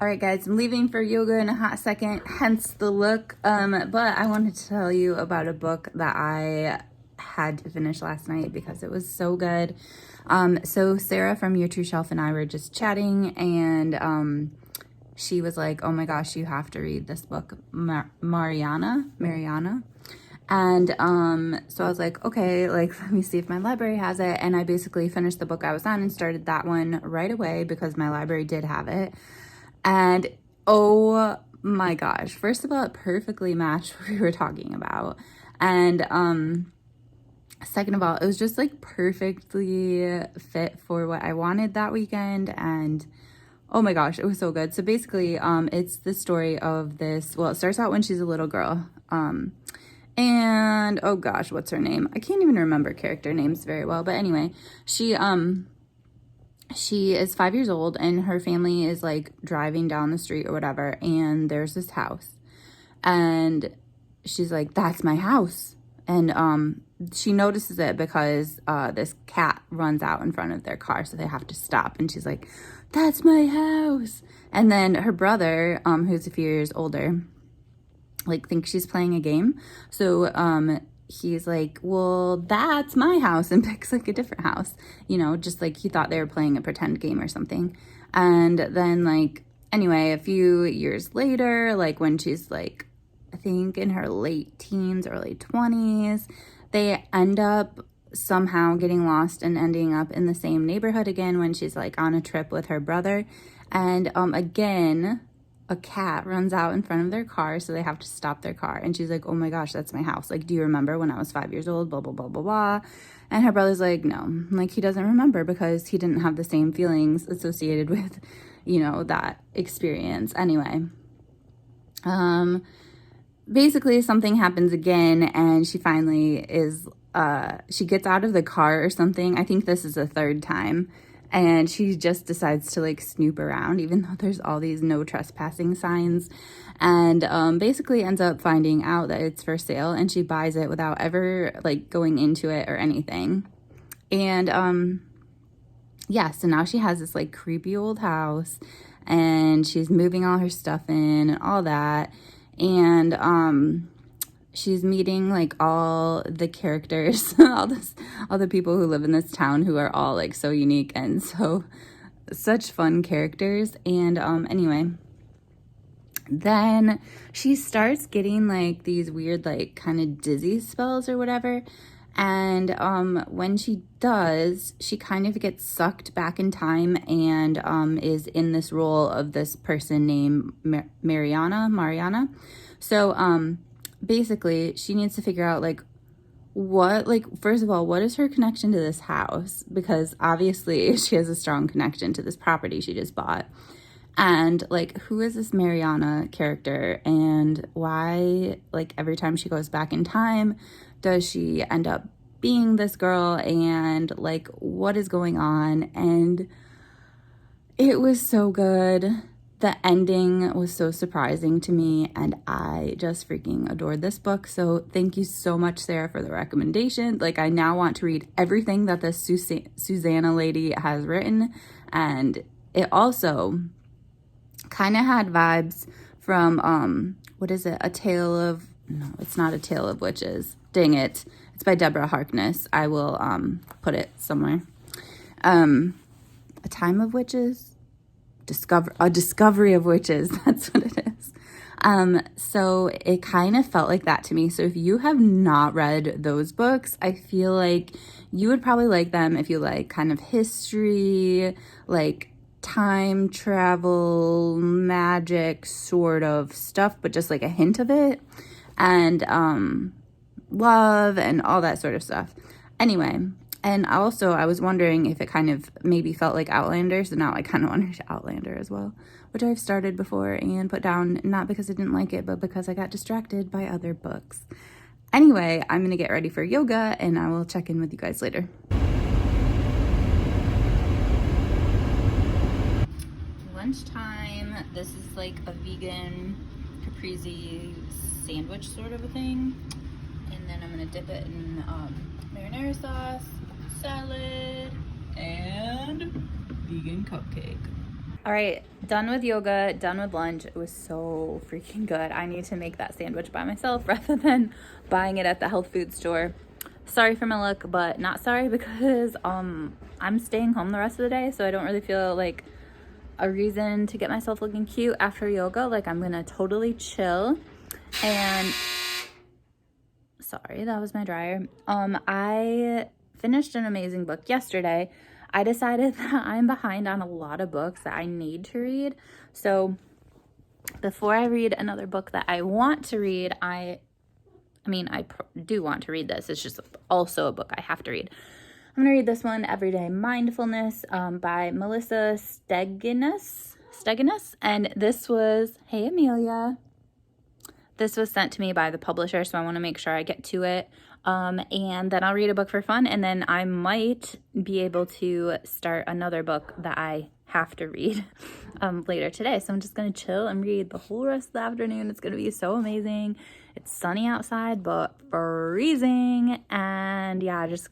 Alright guys, I'm leaving for yoga in a hot second, hence the look. But I wanted to tell you about a book that I had to finish last night because it was so good. So Sarah from Your True Shelf and I were just chatting, and she was like, oh my gosh, you have to read this book, Mariana. And so I was like, okay, like, let me see if my library has it. And I basically finished the book I was on and started that one right away because my library did have it. And oh my gosh, first of all, it perfectly matched what we were talking about. And second of all, it was just like perfectly fit for what I wanted that weekend. And oh my gosh, it was so good. So basically, it's the story of this, well, it starts out when she's a little girl. And oh gosh, what's her name? I can't even remember character names very well, but anyway, she is 5 years old and her family is like driving down the street or whatever, and there's this house, and she's like, that's my house. And she notices it because this cat runs out in front of their car, so they have to stop, and she's like, that's my house. And then her brother, who's a few years older, like thinks she's playing a game, so he's like, well, that's my house, and picks like a different house, you know, just like he thought they were playing a pretend game or something. And then like, anyway, a few years later, like when she's like, I think in her late teens, early 20s, they end up somehow getting lost and ending up in the same neighborhood again when she's like on a trip with her brother. And again, a cat runs out in front of their car, so they have to stop their car. And she's like, oh my gosh, that's my house. Like, do you remember when I was 5 years old? Blah, blah, blah, blah, blah. And her brother's like, no, like he doesn't remember because he didn't have the same feelings associated with, you know, that experience. Anyway, basically something happens again, and she finally is, she gets out of the car or something. I think this is the third time. And she just decides to like snoop around, even though there's all these no trespassing signs, and basically ends up finding out that it's for sale, and she buys it without ever like going into it or anything. And yeah, so now she has this like creepy old house, and she's moving all her stuff in and all that, and she's meeting like all the characters, all the people who live in this town, who are all like so unique and so such fun characters. And anyway, then she starts getting like these weird like kind of dizzy spells or whatever. And when she does, she kind of gets sucked back in time and is in this role of this person named Mariana. So basically she needs to figure out like what, like, first of all, what is her connection to this house, because obviously she has a strong connection to this property she just bought. And like, who is this Mariana character, and why, like, every time she goes back in time does she end up being this girl, and like what is going on? And it was so good. The ending was so surprising to me, and I just freaking adored this book. So thank you so much, Sarah, for the recommendation. Like, I now want to read everything that this Susanna lady has written. And it also kind of had vibes from, what is it? No, it's not A Tale of Witches. Dang it. It's by Deborah Harkness. I will put it somewhere. A Time of Witches? A Discovery of Witches, that's what it is. So it kind of felt like that to me. So if you have not read those books, I feel like you would probably like them if you like kind of history, like time travel, magic sort of stuff, but just like a hint of it, and love and all that sort of stuff. Anyway, and also, I was wondering if it kind of maybe felt like Outlander, so now I kind of want to read Outlander as well, which I've started before and put down, not because I didn't like it, but because I got distracted by other books. Anyway, I'm going to get ready for yoga, and I will check in with you guys later. Lunchtime. This is like a vegan caprese sandwich sort of a thing, and then I'm going to dip it in marinara sauce, salad, and vegan cupcake. All right, done with yoga, done with lunch. It was so freaking good. I need to make that sandwich by myself rather than buying it at the health food store. Sorry for my look, but not sorry because I'm staying home the rest of the day, so I don't really feel like a reason to get myself looking cute after yoga. Like, I'm gonna totally chill. And sorry, that was my dryer. I finished an amazing book yesterday. I decided that I'm behind on a lot of books that I need to read. So before I read another book that I want to read, I do want to read this. It's just also a book I have to read. I'm going to read this one, Everyday Mindfulness, by Melissa Steginus. And this was, hey, Amelia. This was sent to me by the publisher, so I want to make sure I get to it. And then I'll read a book for fun, and then I might be able to start another book that I have to read later today. So I'm just going to chill and read the whole rest of the afternoon. It's going to be so amazing. It's sunny outside, but freezing. And yeah, just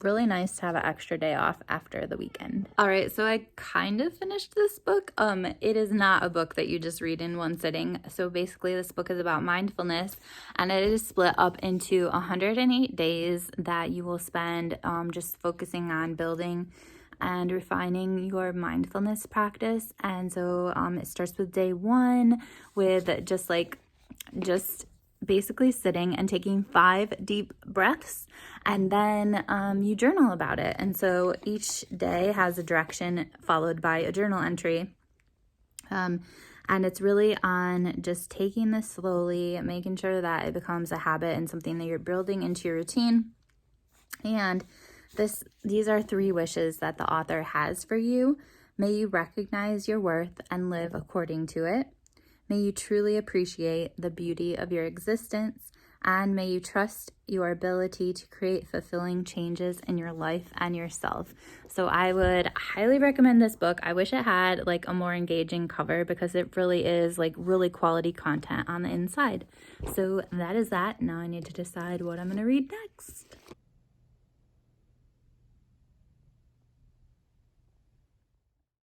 really nice to have an extra day off after the weekend. All right, so I kind of finished this book. It is not a book that you just read in one sitting. So basically this book is about mindfulness, and it is split up into 108 days that you will spend just focusing on building and refining your mindfulness practice. And so it starts with day 1 with just basically sitting and taking 5 deep breaths, and then you journal about it. And so each day has a direction followed by a journal entry. And it's really on just taking this slowly, making sure that it becomes a habit and something that you're building into your routine. And these are 3 wishes that the author has for you. May you recognize your worth and live according to it. May you truly appreciate the beauty of your existence, and may you trust your ability to create fulfilling changes in your life and yourself. So I would highly recommend this book. I wish it had like a more engaging cover because it really is like really quality content on the inside. So that is that. Now I need to decide what I'm going to read next.